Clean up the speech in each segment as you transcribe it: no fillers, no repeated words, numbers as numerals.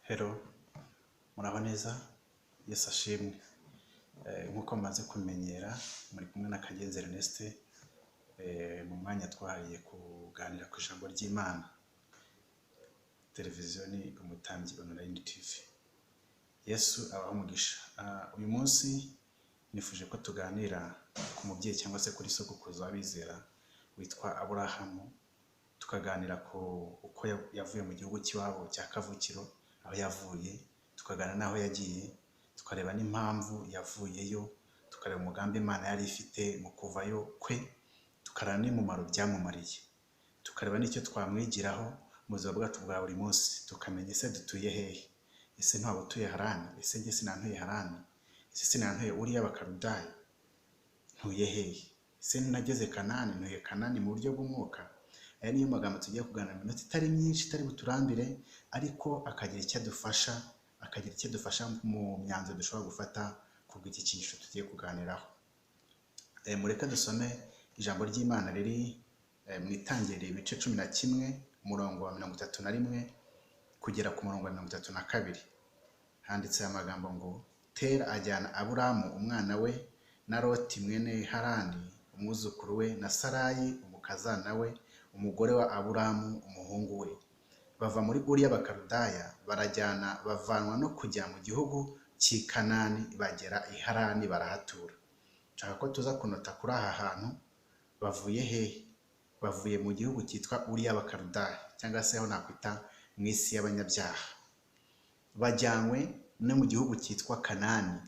Hello, muraho neza, Yesu ashimwe. Nkuko maze kumenyera muri kumwe na Kagenza Ernest mu mwanya twahariye kuganira ku ijambo ry'Imana. Televiziyo ni Umutambyi online TV. Yesu abaho umugisha. Uyu munsi nifuje ko tuganira ku mubyeyi cyangwa se kuri sogokuruza w'abizera witwa Aburahamu, tukaganira ku uko yavuye mu gihugu cy'iwabo cya kavukiro aho yavuye, tukaganira n'aho yagiye, tukareba n'impamvu yavuyeyo, tukareba umugambi Imana yari ifite mu kuvayo kwe, tukareba n'umumaro byamumariye, tukareba n'icyo twamwigiraho mu buzima bwacu bwa buri munsi, tukamenya ese dutuye hehe, ese ntabwo utuye Harani, ese njye sinantuye Harani, ese sinantuye uriya bakarudayi, ntuye hehe, ese nageze Kanani, ntuye Kanani mu buryo bw'umwuka. Aya niyo magambo tugiye kuganira mu minota itari myinshi, itari buturambire, ariko akagira icyo adufasha mu myanzuro dushobora gufata ku bw'iki cyiciro tugiye kuganiraho. Mureke dusome ijambo ry'Imana riri mu Itangiriro ibice 11 umurongo wa 31 kugera ku murongo wa 32. Handitse amagambo ngo, Tera ajyana Aburamu umwana we na Loti mwene Harani umwuzukuru we na Sarayi umukazana we umugore wa Aburamu umuhungu we, bava muri Uriya bakarudaya barajyana, bavanwa no kujya mu gihugu cy'i Kanani, bagera i Harani barahatura. Nshaka ko tuza kunota kuri aha hantu bavuye hehe. Bavuye mu gihugu cyitwa Uriya bakarudaya cyangwa se aho nakwita mu isi y'abanyabyaha. Bajyanywe no mu gihugu cyitwa Kanani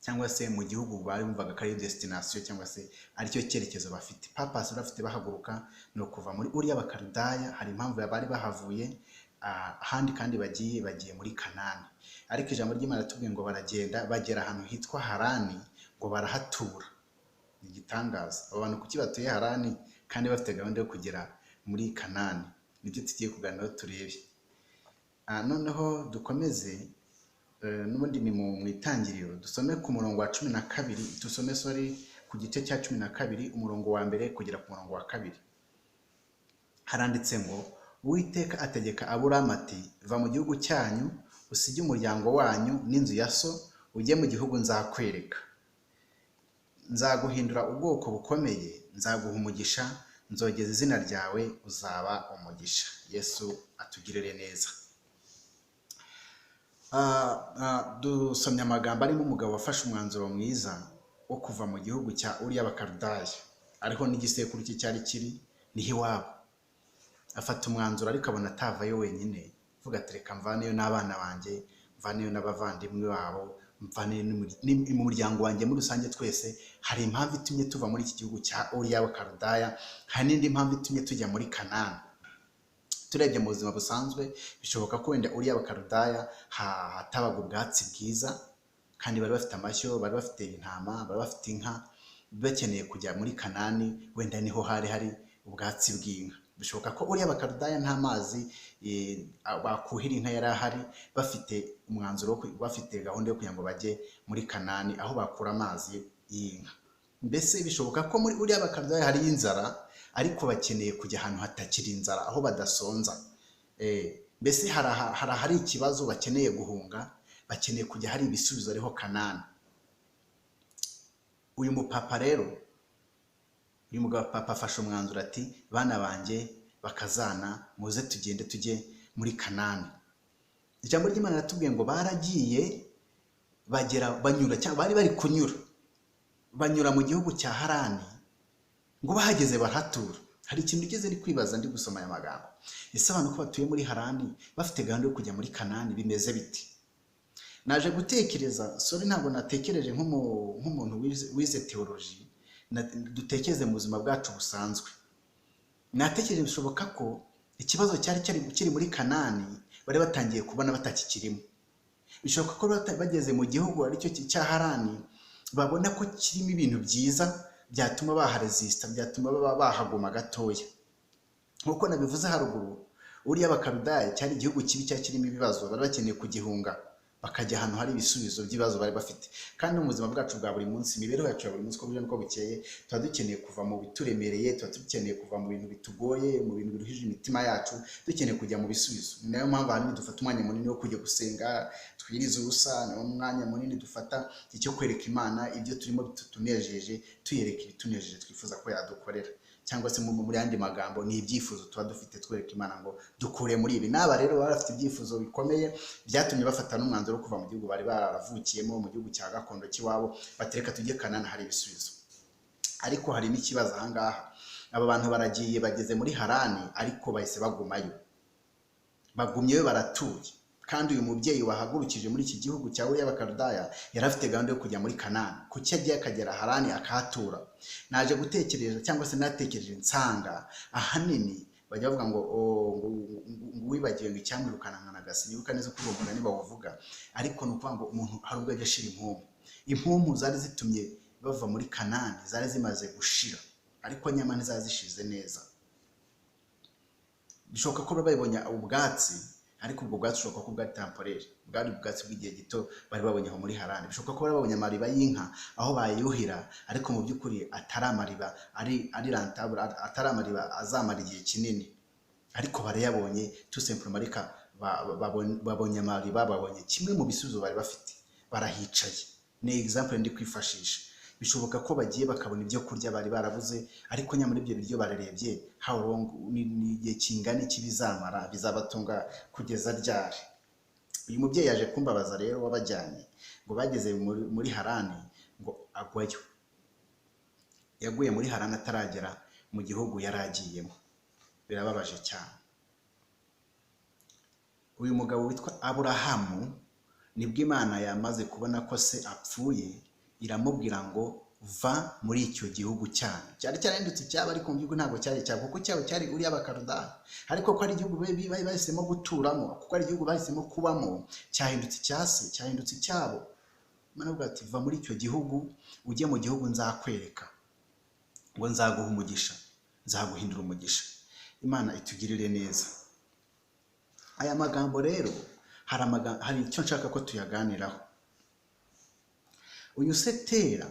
cyangwa se mu gihugu bari bumvaga ko ari destination cyangwa se aricyo cyerekezo bafite. Purpose bafite bahaguruka no kuva muri Uriya bakarudaya, hari impamvu bari bahavuye ahandi kandi bagiye muri Kanani. Ariko ijambo ry'Imana tubwiye ngo baragenda bagera ahantu hitwa Harani ngo barahatura. Ni igitangaza. Abo bantu kuki batuye Harani kandi bafite gahunda yo kugera muri Kanani? Nibyo tugiye kuganiraho turebe. Noneho dukomeze n'ubundi ni mu Itangiriro, dusome ku murongo wa 12, dusome ku gice cya 12 umurongo wa mbere kugera ku murongo wa 2. Haranditse ngo, Uwiteka ategeka Aburamu ati, va mu gihugu cyanyu, usige umuryango wanyu n'inzu ya so, ujye mu gihugu nzakwereka. Nzaguhindura ubwoko bukomeye, nzaguha umugisha, nzogeza izina ryawe, uzaba umugisha. Yesu atugirire neza. Dusomye amagambo arimo umugabo wafashe umwanzuro mwiza wo kuva mu gihugu cya Uriya bakarudaya, ariho n'igisekuru cye cyari kiri niho iwabo. Afata umwanzuro ariko abona atavayo wenyine, vuga ati reka mvaneyo n'abana banjye, mvaneyo n'abavandimwe babo, mvaneyo mu muryango wanjye muri rusange. Twese hari impamvu itumye tuva muri iki gihugu cya Uriya bakarudaya, hari n'indi mpamvu itumye tujya muri Kanani. Turebye mu buzima busanzwe bishoboka ko wenda Uriya bakarudaya hatabaga ubwatsi bwiza, kandi bari bafite amashyo, bari bafite intama, bari bafite inka, bakeneye kujya muri Kanani wenda niho hari ubwatsi bw'inka. Bishoboka ko Uriya bakarudaya nta mazi bakuhira inka yari ahari, bafite umwanzuro, bafite gahunda yo kugira ngo bajye muri Kanani aho bakura amazi y'inka. Mbese bishoboka ko muri Uriya bakarudaya hari inzara, ariko bakeneye kujya ahantu hatakiri inzara, aho badasonza. Mbese hari ikibazo bakeneye guhunga, bakeneye kujya hari ibisubizo ariho Kanani. Uyu mupapa rero, uyu mugabo papa afashe umwanzuro ati, bana banjye bakazana, muze tugende tujye muri Kanani. Ijambo ry'Imana ratubwiye ngo baragiye banyura, cyangwa bari kunyura, banyura mu gihugu cya Harani, ngo bahageze barahatura. Hari ikintu ugeze ari kwibaza ndi gusoma aya magambo. Ese abantu ko batuye muri Harani bafite gahunda yo kujya muri Kanani bimeze biti? Naje gutekereza, ntabwo natekereje nk'umuntu wize theology, dutekereze mu buzima bwacu busanzwe. Natekereje bishoboka ko ikibazo cyari kiri muri Kanani bari batangiye kubona batakikirimo. Bishoboka ko bageze mu gihugu aricyo cya Harani, babona ko kirimo ibintu byiza byatuma baharesista, byatuma bahaguma gatoya. Nkuko nabivuze haruguru, Uriya bakarudaya cyari igihugu kibi cyari kirimo ibibazo, bari bakeneye kugihunga bakajya ahantu hari ibisubizo by'ibibazo bari bafite. Kandi mu buzima bwacu bwa buri munsi, imibereho yacu ya buri munsi, uko bwije n'uko bukeye, tuba dukeneye kuva mu bituremereye, tuba dukeneye kuva mu bintu bitugoye, mu bintu biruhije imitima yacu, dukeneye kujya mu bisubizo. Ni nayo mpamvu ahanini dufata umwanya munini wo kujya gusenga, twiriza ubusa, nawo mwanya munini dufata icyo kwereka Imana ibyo turimo bitunejeje, tuyereka ibitunejeje twifuza ko yadukorera, cyangwa se muri andi magambo ni ibyifuzo tuba dufite twereka Imana ngo dukure muri ibi. N'aba rero bari bafite ibyifuzo bikomeye byatumye bafata n'umwanzuro wo kuva mu gihugu bari baravukiyemo, mu gihugu cya gakondo cy'iwabo, batereka tujye Kanani hari ibisubizo. Ariko hari n'ikibazo aha ngaha, aba bantu baragiye bageze muri Harani, ariko bahise bagumayo, bagumyeyo baratuye. Kandi uyu mubyeyi wahagurukije muri iki gihugu cya y'Abakaludaya yari afite gahunda yo kujya muri Kanani. Kuki agiye akagera Harani akahatura? Naje gutekereza cyangwa se natekereje nsanga ahanini bajya bavuga ngo wibagiwe ngo icyamwirukana nkanagasi, nibuka neza ko uwo mugani bawuvuga. Ariko ni ukuvuga ngo umuntu hari ubwo ajya ashira impumpu zari zitumye bava muri Kanani zari zimaze gushira, ariko nyama ntizari zishize neza. Bishoboka ko babibonye ubwatsi, ariko ubwo bwatsi ushoboka ko bwari temporary, bwari ubwatsi bw'igihe gito bari babonye aho muri Harani. Bishoboka ko bari babonye amariba y'inka aho bayuhira, ariko mu by'ukuri atari amariba ari rentable, atari amariba azamara igihe kinini, ariko barayabonye tout simplement. Ariko babonye amariba, babonye kimwe mu bisubizo bari bafite, barahicaye. Ni example ndi kwifashisha. Bishoboka ko bagiye bakabona ibyo kurya bari barabuze, ariko nyamara ibyo biryo bararebye how long, ni igihe kingana iki bizamara, bizabatunga kugeza ryari. Uyu mubyeyi yaje kumbabaza rero wabajyanye ngo bageze muri Harani ngo agwayo. Yaguye muri Harani ataragera mu gihugu yaragiyemo. Birababaje cyane. Uyu mugabo witwa Aburahamu, nibwo Imana yamaze kubona ko se apfuye, iramubwira ngo va muri icyo gihugu cyane. Cyari cyarahindutse cyaba, ariko mu gihugu ntabwo cyari cyabo, kuko cyabo cyari y'Abakaludaya. Ariko ko ari igihugu bahisemo guturamo, kuko ari igihugu bahisemo kubamo, cyahindutse icyase, cyahindutse icyabo. Imana ivuga ati va muri icyo gihugu ujye mu gihugu nzakwereka, ngo nzaguha umugisha, nzaguhindura umugisha. Imana itugirire neza. Aya magambo rero hari icyo nshaka ko tuyaganiraho. Uyu Setera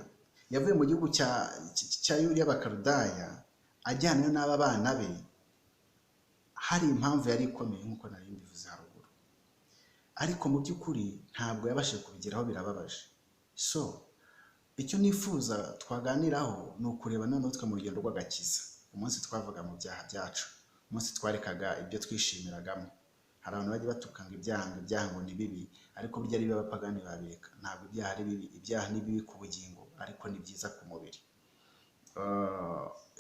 yavuye mu gihugu cya y'Abakaludaya ajyanayo n'aba bana be, hari impamvu yari ikomeye nk'uko nari mbivuze haruguru, ariko mu by'ukuri ntabwo yabashije kubigeraho. Birababaje. So icyo nifuza twaganiraho ni ukureba noneho twe mu rugendo rw'agakiza. Umunsi twavuga mu byaha byacu, umunsi twarekaga ibyo twishimiragamo. Hari abantu bajya batukanga ibyaha ngo ni bibi, ariko burya ari bibi abapagani babireka. Ntabwo ibyaha ari bibi, ibyaha ni bibi ku bugingo, ariko ni byiza ku mubiri.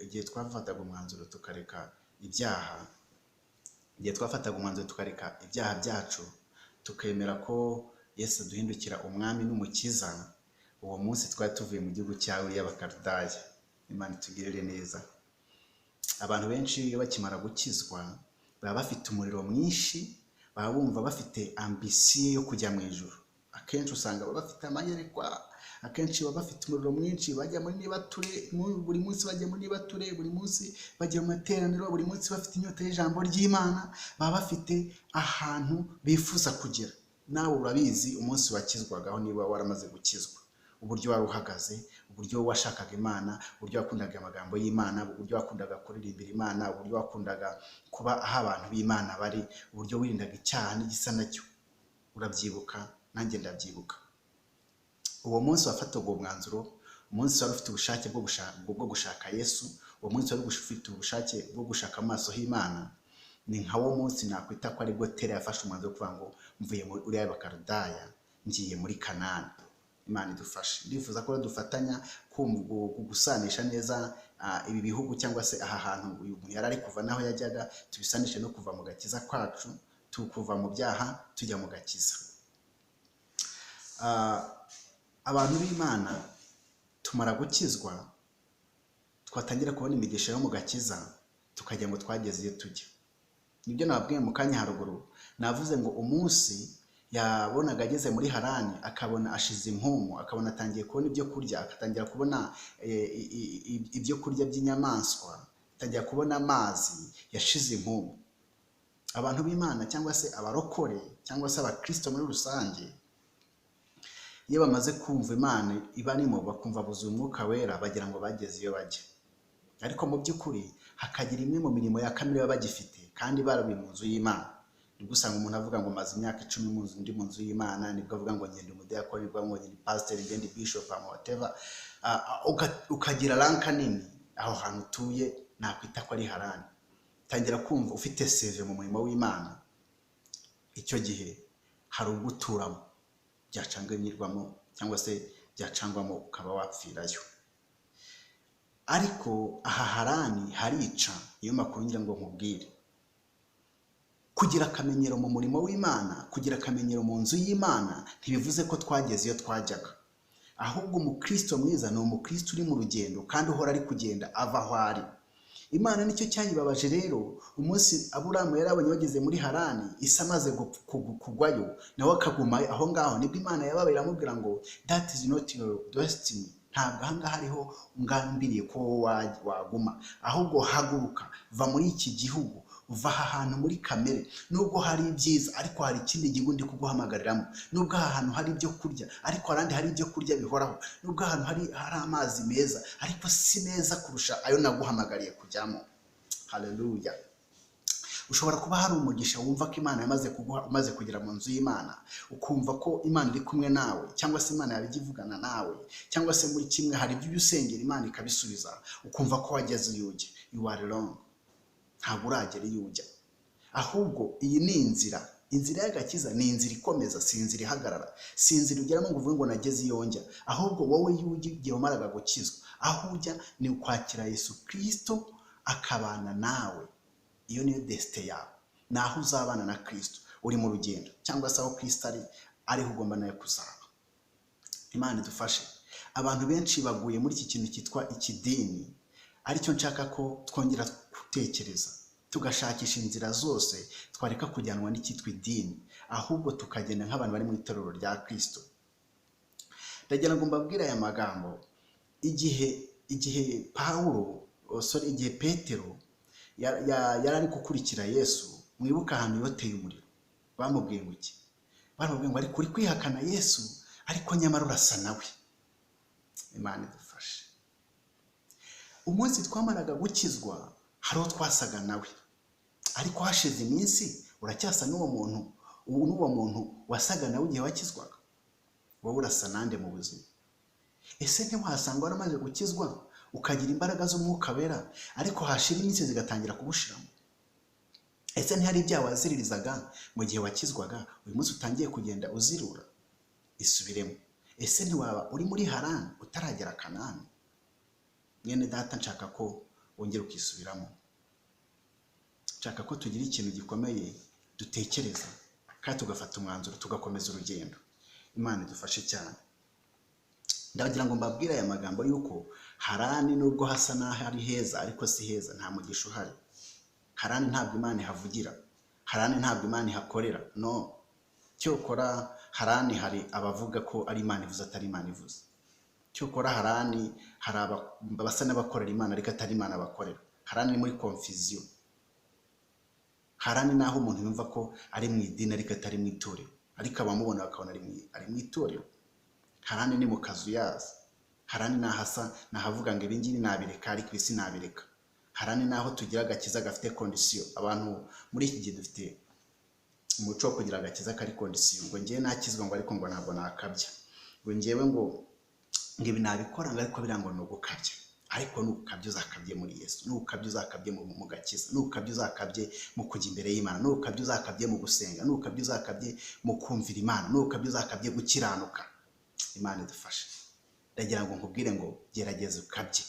Igihe twafataga umwanzuro tukareka ibyaha, ibyaha byacu, tukemera ko Yesu aduhindukira umwami n'umukiza, uwo munsi twari tuvuye mu gihugu cya y'Abakaludaya. Imana itugirire neza. Abantu benshi iyo bakimara gukizwa baba bafite umuriro mwinshi, baba bumva bafite ambisiyo yo kujya mu ijuru. Akenshi usanga baba bafite amayerekwa, akenshi baba bafite umuriro mwinshi, bajya muri nibature, buri munsi bajya muri nibature, buri munsi bajya mu materaniro, buri munsi bafite inyota y'ijambo ry'Imana, baba bafite ahantu bifuza kugera. Nawe urabizi umunsi wakizwagaho, niba waramaze gukizwa, uburyo wari uhagaze, uburyo washakaga Imana, uburyo wakundaga amagambo y'Imana, uburyo wakundaga kuririmbira Imana, uburyo wakundaga kuba aho abantu b'Imana bari, uburyo wirindaga icyaha n'igisa nacyo. Urabyibuka, nanjye ndabyibuka. Uwo munsi wafataga uwo mwanzuro, umunsi wari ufite ubushake bwo gushaka Yesu, uwo munsi wari ufite ubushake bwo gushaka amaso y'Imana, ni nka wo munsi nakwita ko aribwo Tera yafashe umwanzuro wo kuvuga ngo mvuye muri y'Abakaludaya ngiye muri Kanani. Imana idufashe. Ndifuza ko dufatanya gusanisha neza ibi bihugu, cyangwa se aha hantu uyu muntu yari ari kuva naho yajyaga, tubisanishe no kuva mu gakiza kwacu, tukuva mu byaha tujya mu gakiza. Abantu b'Imana tumara gukizwa, twatangira kubona imigisha yo mu gakiza, tukajya ngo twageze iyo tujya. Nibyo nababwiye mu kanya haruguru, navuze ngo umunsi yabonaga ageze muri Harani, akabona ashize impumu, akabona atangiye kubona ibyo kurya, akatangira kubona ibyo kurya by'inyamaswa, atangira kubona amazi, yashize impumu. Abantu b'Imana cyangwa se abarokore cyangwa se abakristo muri rusange, iyo bamaze kumva Imana ibarimo bakumva buzuye umwuka wera bagira ngo bageze iyo bajya, ariko mu by'ukuri hakagira imwe mu mirimo ya kamere baba bagifite kandi barabiye mu nzu y'Imana. Nibwo usanga umuntu avuga ngo maze imyaka 10 mu nzu ndi mu nzu y'Imana, nibwo avuga ngo ngende umudiyakoni, nibwo ngo ngende pastor, ngende bishop ama whatever. Ukagira ranka nini aho hantu utuye, nakwita ko ari harani. Tangira kumva ufite save mu murimo w'Imana, icyo gihe hari uguturamo byacanganyirwamo cyangwa se byacangwamo ukaba wapfirayo. Ariko aha harani harica, iyo makuru ngira ngo nkubwire. Kugira akamenyero mu murimo w'Imana, kugira akamenyero mu nzu y'Imana ntibivuze ko twageze iyo twajyaga, ahubwo umukristo mwiza ni umukristo uri mu rugendo kandi uhora ari kugenda ava aho ari. Imana nicyo cyayibabaje rero umunsi Aburahamu yarabonye bageze muri Harani, Isa amaze kugwayo nawe akaguma aho ngaho, nibwo Imana yababaye iramubwira ngo that is not your destiny, ntabwo aha ngaha hariho ngambiriye ko waguma, ahubwo haguruka, va muri iki gihugu, uva aha hantu muri kamere. Nubwo hari ibyiza ariko hari ikindi gihugu ndi kuguhamagariramo, nubwo aha hantu hari ibyo kurya ariko harandi hari ibyo kurya bihoraho, nubwo ahantu hari amazi meza ariko si meza kurusha ayo naguhamagariye kujyamo. Haleluya. Ushobora kuba hari umugisha wumva ko Imana yamaze kuguha umaze kugera mu nzu y'Imana, ukumva ko Imana iri kumwe nawe, cyangwa se Imana yabigivugana nawe, cyangwa se muri kimwe hari ibyo usengera Imana ikabisubiza, ukumva ko wageze iyo ujya. You are wrong. Ntabwo uragera iyo ujya, ahubwo iyi ni inzira y'agakiza, ni inzira ikomeza, si inzira ihagarara, si inzira ugeramo ngo uvuge ngo nageze iyo njya, ahubwo wowe iyo ujya igihe wamaraga gukizwa, aho ujya ni ukwakira Yesu Kristo akabana nawe. Iyo niyo desite yawe, naho uzabana na Kristo uri mu rugendo, cyangwa se aho Kristo ariho ugomba nawe kuzaba. Imana idufashe. Abantu benshi baguye muri iki kintu cyitwa ikidini, aricyo nshaka ko twongera gutekereza, tugashakisha inzira zose twareka kujyanwa n'icyitwa idini, ahubwo tukagenda nk'abantu bari mu itorero rya Kristo. Ndagira ngo mbabwire aya magambo, igihe Petero yari ari gukurikira Yesu, mwibuka ahantu yoteye umuriro, bamubwiye ngo iki? Baramubwiye ngo ariko uri kwihakana Yesu, ariko nyamara urasa nawe. Imana idufashe. Umunsi twamaraga gukizwa hari uwo twasaga nawe, ariko hashize iminsi uracyasa n'uwo muntu wasaga nawe igihe wakizwaga. Wowe urasa nande mu buzima? Ese ntiwasanga waramaze gukizwa ukagira imbaraga z'umwuka wera, ariko hashira iminsi zigatangira kugushiramo? Ese ntihari ibyaha waziririzaga mu gihe wakizwaga, uyu munsi utangiye kugenda uzirura? Isubiremo. Ese ntiwaba uri muri Harani utaragera Kanani? Mwene data, nshaka ko wongera ukisubiramo. Nshaka ko tugira ikintu gikomeye dutekereza kandi tugafata umwanzuro tugakomeza urugendo. Imana idufashe cyane. Ndagira ngo mbabwire aya magambo yuko Harani nubwo hasa naho ari heza ariko si heza, nta mugisha uhari. Harani ntabwo Imana ihavugira, Harani ntabwo Imana ihakorera, no. Cyokora Harani hari abavuga ko ari Imana ivuze atari Imana ivuze. Cyokora Harani hari abasa n'abakorera Imana ariko atari Imana bakorera. Harani ni muri confusion. Harani naho umuntu yumva ko ari mu idini ariko atari mu itorero, ariko abamubona bakabona ari mu itorero. Harani ni mu kazu yaza. Harani nahasa nahavuga ngo ibingibi nabireka ariko ibisi nabireka. Harani naho tugira agakiza gafite condition. Abantu muri iki gihe dufite umuco wo kugira agakiza kari condition, ngo ngiye nakizwa ngo ariko ngo ntabwo nakabya, ngo ngiyewe ngo ibi nabikora ngo ariko birango no gukabya. Ariko nukabye uzakabye muri Yesu, nukabye uzakabye mu gakiza, nukabye uzakabye mu kujya imbere y'Imana, nukabye uzakabye mu gusenga, nukabye uzakabye mu kumvira Imana, nukabye uzakabye gukiranuka. Imana idufashe. Ndagira ngo nkubwire ngo gerageza ukabye,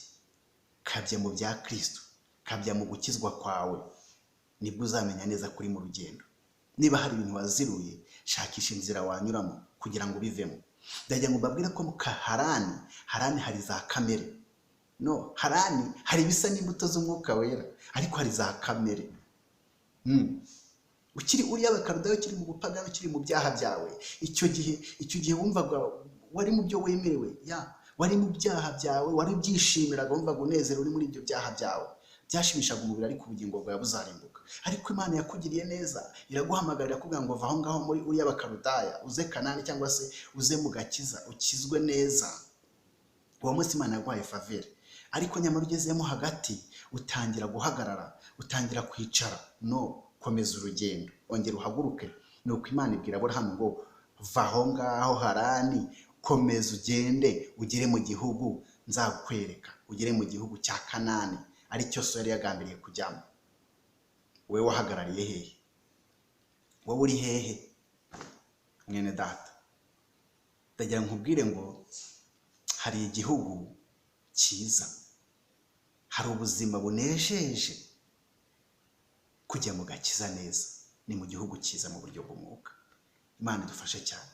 kabye mu bya Kristo, kabya mu gukizwa kwawe, nibwo uzamenya neza kuri mu rugendo. Niba hari ibintu waziruye, shakisha inzira wanyuramo kugira ngo bivemo. Ndagira ngo mbabwire ko mu Harani hari za kamere. No, Harani hari bisa n'imbuto z'umwuka wera, ariko hari za kamere. Ukiri uri y'abakarudayo, ukiri mu bupagano, ukiri mu byaha byawe, icyo gihe wumvaga wari mu byo wemerewe, wari mu byaha byawe, wari byishimiraga, wumvaga unezero uri muri ibyo byaha byawe. byashimishaga umubiri ariko ubugingo bwawe buzarimbuka. Ariko Imana yakugiriye neza, iraguhamagarira kugira ngo va aho ngaho muri uriya bakarudaya uze Kanani cyangwa se uze mu gakiza ukizwe neza. Uwo munsi Imana yaguhaye favere, ariko nyamara ugezemo hagati utangira guhagarara, utangira kwicara. No, komeza urugendo, ongera uhaguruke. Nuko Imana ibwira Aburahamu ngo va aho ngaho Harani, komeza ugende ugere mu gihugu nzakwereka, ugere mu gihugu cya Kanani, ari cyo so yari yagambiriye kujyamo. Wowe wahagarariye hehe? Wowe uri hehe mwene data? Ndagira nkubwire ngo hari igihugu cyiza, hari ubuzima bunejeje. Kujya mu gakiza neza ni mu gihugu cyiza mu buryo bw'umwuka. Imana idufashe cyane.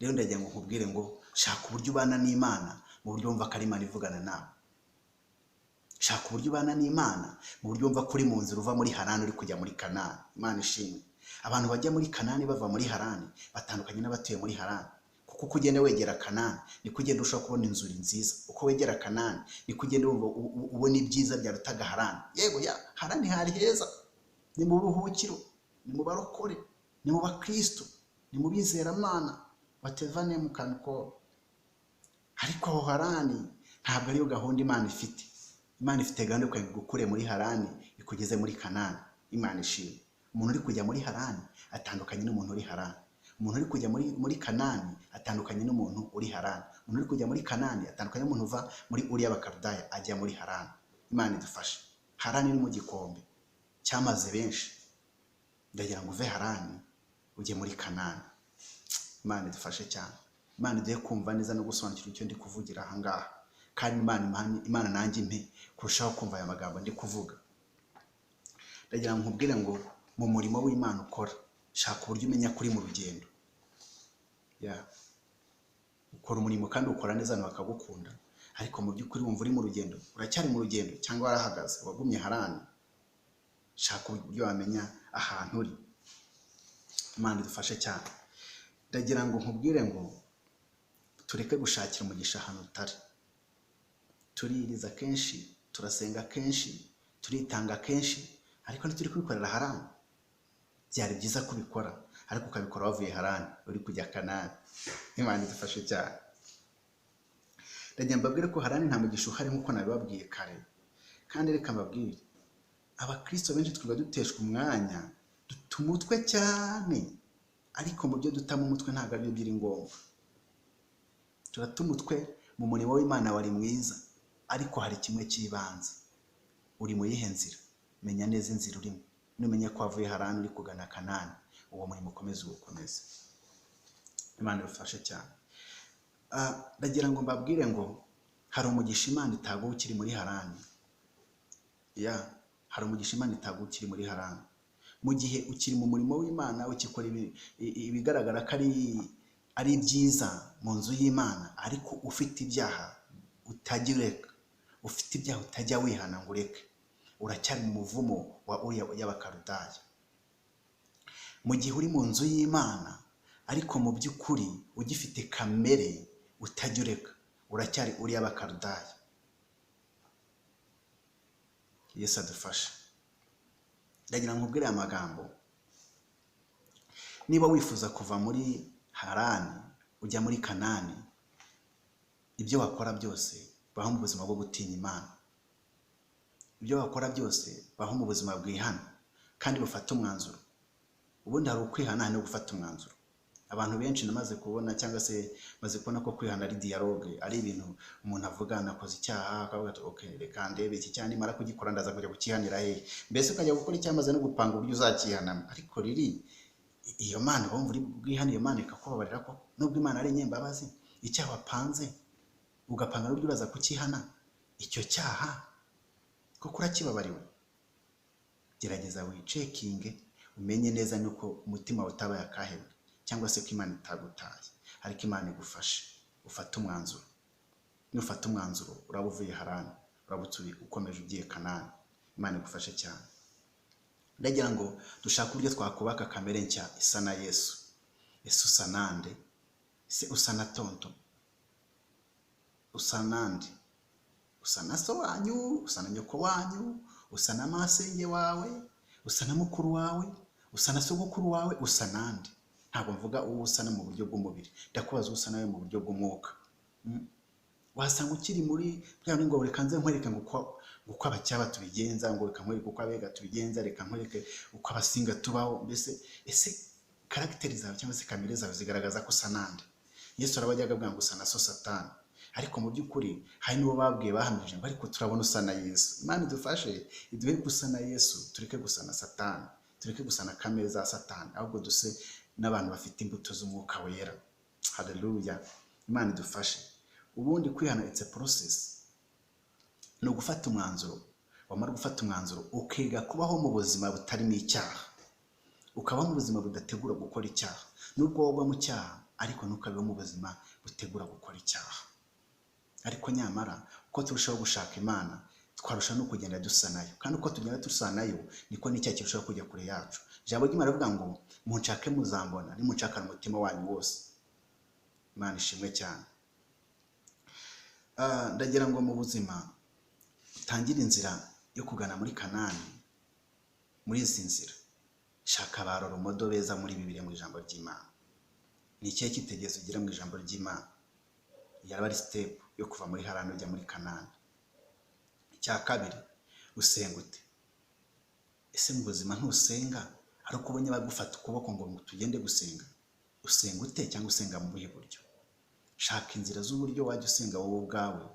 Rero ndagira ngo nkubwire ngo shaka uburyo ubana n'Imana mu buryo wumva ko ari Imana ivugana nawe. Shaka uburyo ubana n'Imana mu buryo wumva ko uri mu nzira uva muri Harani uri kujya muri Kanani. Imana ishimwe. Abantu bajya muri Kanani bava muri Harani batandukanye n'abatuye muri Harani, kuko uko ugenda wegera Kanani niko ugenda ushobora kubona inzuri nziza. Uko wegera Kanani niko ugenda ubona ibyiza byarutaga Harani. Yego ya Harani hari heza, ni mu buruhukiro, ni mu barokore, ni mu bakristo, ni mu bizeramana batevane mu kanko. Ariko aho Harani ntabwo ariyo gahunda Imana ifite. Imana ifite gahunda yo gukure muri Harani ikugeze muri Kanani. Imana ishimwe. Umuntu uri kujya muri Harani atandukanye n'umuntu uri Harani. Umuntu uri kujya muri Kanani atandukanye n'umuntu uri Harani. Umuntu uri kujya muri Kanani atandukanye n'umuntu uva muri uriya bakarudaya ajya muri Harani. Imana idufashe. Harani ni mu gikombe cyamaze benshi. Ndagira ngo uve Harani ujye muri Kanani. Imana idufashe cyane. Imana iduhe kumva neza no gusobanukirwa icyo ndi kuvugira aha ngaha. Kandi Imana nanjye impe kurushaho kumva aya magambo ndi kuvuga. Ndagira ngo nkubwire ngo mu murimo w'Imana ukora, shaka uburyo umenya kuri mu rugendo. Ukora umurimo kandi ukora neza abantu bakagukunda, ariko mu by'ukuri wumva uri mu rugendo, uracyari mu rugendo cyangwa warahagaze wagumye Harani. Shaka uburyo wamenya ahantu uri. Imana idufashe cyane. Ndagira ngo nkubwire ngo tureke gushakira umugisha ahantu utari. Tuririza kenshi, turasenga kenshi, turitanga kenshi, ariko ntituri kubikorera Harani. Byari byiza kubikora, ariko ukabikora wavuye Harani uri kujya Kanani. Imana idufashe cyane. Ndagira mbabwire ko Harani nta mugisha uhari nk'uko nabibabwiye kare. Kandi reka mbabwire, abakristo benshi twiga duteshwa umwanya, duta umutwe cyane, ariko mu byo dutamo umutwe ntabwo ari byo biri ngombwa. Turata umutwe mu murimo w'Imana wari mwiza, ariko hari kimwe cy'ibanze. Uri mu yihe nzira? Menya neza inzira urimo. Numenya ko wavuye Harani uri kugana Kanani, uwo murimo ukomeze uwukomeze. Imana idufashe cyane. Ndagira ngo mbabwire ngo hari umugisha Imana itaguha ukiri muri Harani. Hari umugisha Imana itaguha ukiri muri Harani. Mu gihe ukiri mu murimo w'Imana ukikora ibigaragara ko ari byiza mu nzu y'Imana, ariko ufite ibyaha utajya ureka, ufite ibyaha utajya wihana ngo ureke, uracyari mu muvumo wa uriya y'abakarudaya. Mu gihe uri mu nzu y'Imana ariko mu by'ukuri ugifite kamere utajya ureka, uracyari uriya y'abakarudaya. Yesu adufashe. Ndagira ngo nkubwire amagambo. Niba wifuza kuva muri Harani ujya muri Kanani, ibyo wakora byose baho mu buzima bwo gutinya Imana. Ibyo wakora byose baho mu buzima bwihana kandi bufata umwanzuro. Ubundi hari ukwihana no gufata umwanzuro. Abantu benshi namaze kubona cyangwa se maze kubona ko kwihana ari dialogue, ari ibintu umuntu avuga nakoze icyaha akavuga ati okay, reka ndebe iki cyane mara kugikora ndaza kujya gukihanira he. Mbese ukajya gukora icyamaze no gupanga uburyo uzakihana. Ariko riri iyo Mana bumva uri bwihana, iyo Mana ikakubabarira ko nubwo Imana ari nyembabazi, icyaha wapanze ugapanga n'uburyo uraza kukihana, icyo cyaha kuko urakibabariwe. Gerageza wicekinge umenye neza nuko umutima utabaye akahebwe, cyangwa se ko Imana itagutaye, ariko Imana igufashe ufata umwanzuro. Nufata umwanzuro uraba uvuye Harani, uraba ukomeje ugiye Kanani. Imana igufashe cyane. Ndagira ngo dushaka uburyo twakubaka kamere nshya isa na Yesu. Yesu usa nande? Se usa na tonto? Usa nande? Usa na so wanyu, usa na nyoko wanyu, usa na masenge wawe, usa na mukuru wawe, usa na sogokuru wawe, usa nande. Ntabwo mvuga uwo usa no mu buryo bw'umubiri, ndakubaza usa nawe mu buryo bw'umwuka. Wasanga ukiri muri bwa ngo reka nze nkwereke ngo uko abacyaba tubigenza, ngo reka nkwereke uko abega tubigenza, reka nkwereke uko abasinga tubaho. Mbese ese karagiteri zawe cyangwa se kamere zawe zigaragaza ko usa nande? Yesu arabajyaga abwira ngo usa na so Satani, ariko mu by'ukuri hari n'uwo babwiye bahamije ngo ariko turabona usa na Yesu. Imana idufashe iduhe gusa na Yesu, tureke gusa na Satani, tureke gusa na kamere za Satani, ahubwo duse n'abantu bafite imbuto z'umwuka wera. Haleluya, Imana idufashe. Ubundi kwihana it's a process, no gufata umwanzuro. Wamara gufata umwanzuro ukiga kubaho mu buzima butarimo icyaha, ukabaho mu buzima budategura gukora icyaha. Nubwo waba mu cyaha ariko ntukabeho mu buzima butegura gukora icyaha. Ariko nyamara uko turushaho gushaka Imana twarushaho no kugenda dusa nayo, kandi uko tugenda dusa nayo niko n'icyaha kirushaho kujya kure yacu. Ijambo ry'Imana rivuga ngo munshake muzambona, nimunshakana umutima wanyu wose. Imana ishimwe cyane. Ndagira ngo mu buzima utangire inzira yo kugana muri Kanani. Muri izi nzira shaka abaroromodo beza muri Bibiliya mu ijambo ry'Imana. Ni ikihe kitegerezo ugira mu ijambo ry'Imana? Yaba ari step yo kuva muri Harani ujya muri Kanani. Icya kabiri, usenga ute? Ese mu buzima ntusenga? Ari uko ubonye bagufata ukuboko ngo tugende gusenga? Usenga ute cyangwa usenga mu buhe buryo? Shaka inzira z'uburyo wajya usenga wowe ubwawe,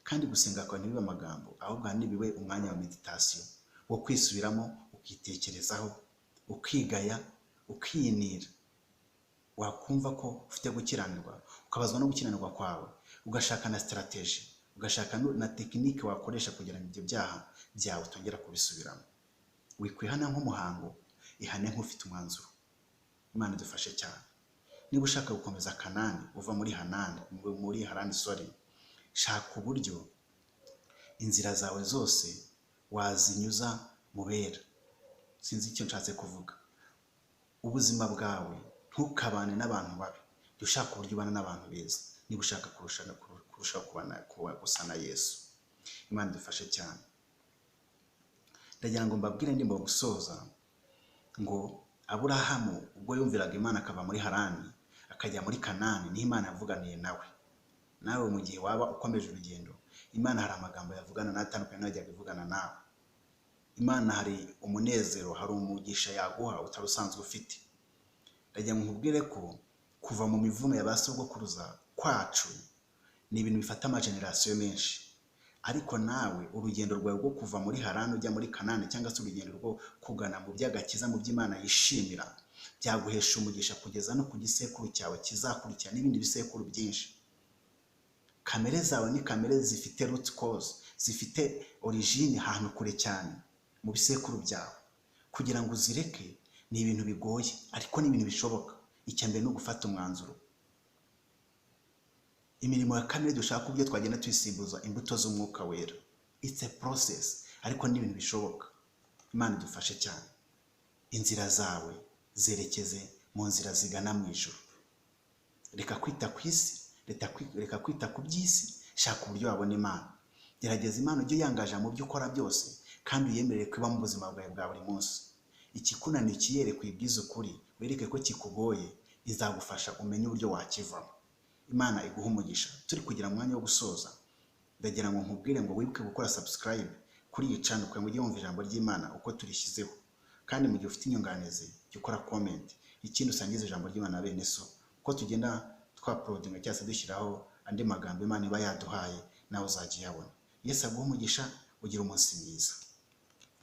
kandi gusenga kwa ntibibe amagambo, ahubwo nibibe umwanya wa meditation wo kwisubiramo, ukitekerezaho, ukigaya, ukiyinira. Wakumva ko ufite gukiranirwa, ukabazwa no gukiranirwa kwawe, ugashaka na strategy, ugashaka na tekinike wakoresha kugira ngo ibyo byaha byawe utongera kubisubiramo. Wikwihana nk'umuhango, ihane nk'ufite umwanzuro. Imana idufashe cyane. Niba ushaka gukomeza Kanani uva muri Harani, shaka uburyo inzira zawe zose wazinyuza mu bera. Sinzi icyo nshatse kuvuga. Ubuzima bwawe ntukabane n'abantu babi, jya ushaka uburyo ubana n'abantu beza niba ushaka kurushaho gusa na Yesu. Imana idufashe cyane. Ndagira ngo mbabwire ndimo gusoza ngo Aburahamu ubwo yumviraga Imana akava muri Harani akajya muri Kanani, ni Imana yavuganiye nawe. Nawe mu gihe waba ukomeje urugendo, Imana hari amagambo yavugana natandukanye n'ajyaga ivugana nawe. Imana hari umunezero, hari umugisha yaguha utarusanzwe ufite. Ndagira ngo nkubwire ko kuva mu mivumo ya basogokuruza kwacu ni ibintu bifata amagenerasiyo menshi, ariko nawe urugendo rwawe rwo kuva muri Harani ujya muri Kanani, cyangwa se urugendo rwo kugana mu by'agakiza, mu by'Imana yishimira, byaguhesha umugisha kugeza no ku gisekuru cyawe kizakurikira n'ibindi bisekuru byinshi. Kamere zawe ni kamere zifite root cause, zifite origine ahantu kure cyane mu bisekuru byawe. Kugira ngo uzireke ni ibintu bigoye, ariko ni ibintu bishoboka. Icyambere no gufata umwanzuro. Imirimo ya kamere dushaka uburyo twagenda twisimbuza imbuto z'umwuka wera. It's a process, ariko ni ibintu bishoboka. Imana idufashe cyane. Inzira zawe zerekeze mu nzira zigana mu ijuru. Reka kwita ku isi, reka kwita ku by'isi, shaka uburyo wabona Imana. Gerageza Imana ujye uyangaje mu byo ukora byose, kandi uyemerere kuba mu buzima bwawe bwa buri munsi. Ikikunaniye kiyere kwibwiza ukuri, wereke ko kikugoye, izagufasha umenye uburyo wakivamo. Imana iguha umugisha. Turi kugira mwanya wo gusoza, ndagira ngo nkubwire ngo wibuke gukora subscribe kuri iyi channel kugira ngo ujye wumva ijambo ry'Imana uko turishyizeho, kandi mu gihe ufite inyunganizi jya ukora comment. Ikindi usangize ijambo ry'Imana na bene so, uko tugenda twaploadinga cyangwa se dushyiraho andi magambo Imana iba yaduhaye, nawe uzajya uyabona. Yesu aguha umugisha, ugira umunsi mwiza.